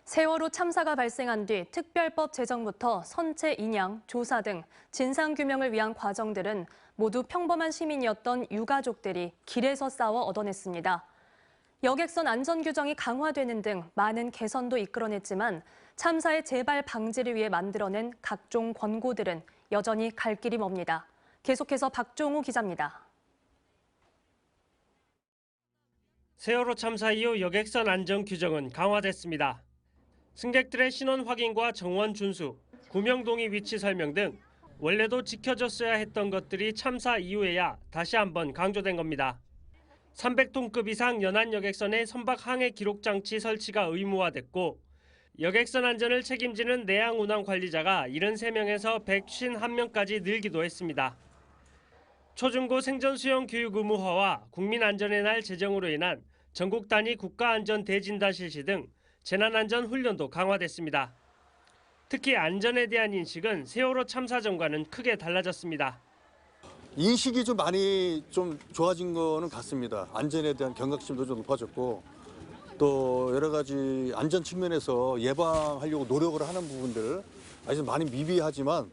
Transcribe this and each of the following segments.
세월호 참사가 발생한 뒤 특별법 제정부터 선체 인양, 조사 등 진상규명을 위한 과정들은 모두 평범한 시민이었던 유가족들이 길에서 싸워 얻어냈습니다. 여객선 안전규정이 강화되는 등 많은 개선도 이끌어냈지만 참사의 재발 방지를 위해 만들어낸 각종 권고들은 여전히 갈 길이 멉니다. 계속해서 박종우 기자입니다. 세월호 참사 이후 여객선 안전 규정은 강화됐습니다. 승객들의 신원 확인과 정원 준수, 구명동의 위치 설명 등 원래도 지켜졌어야 했던 것들이 참사 이후에야 다시 한번 강조된 겁니다. 300톤급 이상 연안 여객선의 선박 항해 기록 장치 설치가 의무화됐고 여객선 안전을 책임지는 내양 운항 관리자가 73명에서 151명까지 늘기도 했습니다. 초중고 생전 수영 교육 의무화와 국민안전의 날 제정으로 인한 전국 단위 국가안전 대진단 실시 등 재난안전 훈련도 강화됐습니다. 특히 안전에 대한 인식은 세월호 참사 전과는 크게 달라졌습니다. 인식이 좀 많이 좀 좋아진 거는 같습니다. 안전에 대한 경각심도 좀 높아졌고 또 여러 가지 안전 측면에서 예방하려고 노력을 하는 부분들 아직 많이 미비하지만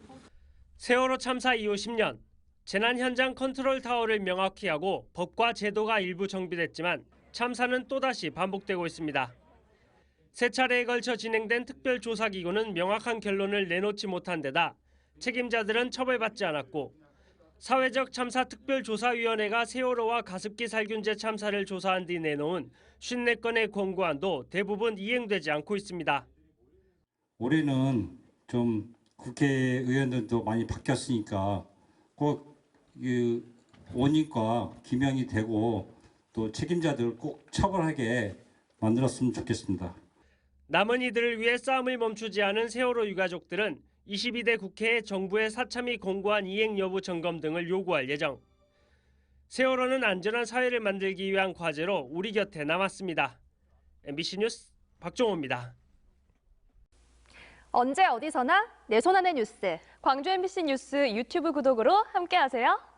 세월호 참사 이후 10년, 재난 현장 컨트롤 타워를 명확히 하고 법과 제도가 일부 정비됐지만 참사는 또다시 반복되고 있습니다. 세 차례에 걸쳐 진행된 특별조사기구는 명확한 결론을 내놓지 못한 데다 책임자들은 처벌받지 않았고 사회적 참사 특별조사위원회가 세월호와 가습기 살균제 참사를 조사한 뒤 내놓은 54건의 권고안도 대부분 이행되지 않고 있습니다. 올해는 좀 국회의원들도 많이 바뀌었으니까 꼭 원인과 규명이 되고 또 책임자들을 꼭 처벌하게 만들었으면 좋겠습니다. 남은 이들을 위해 싸움을 멈추지 않은 세월호 유가족들은 22대 국회에 정부의 사참위 공고안 이행 여부 점검 등을 요구할 예정. 세월호는 안전한 사회를 만들기 위한 과제로 우리 곁에 남았습니다. MBC 뉴스 박종호입니다. 언제 어디서나 내 손 안의 뉴스. 광주 MBC 뉴스 유튜브 구독으로 함께하세요.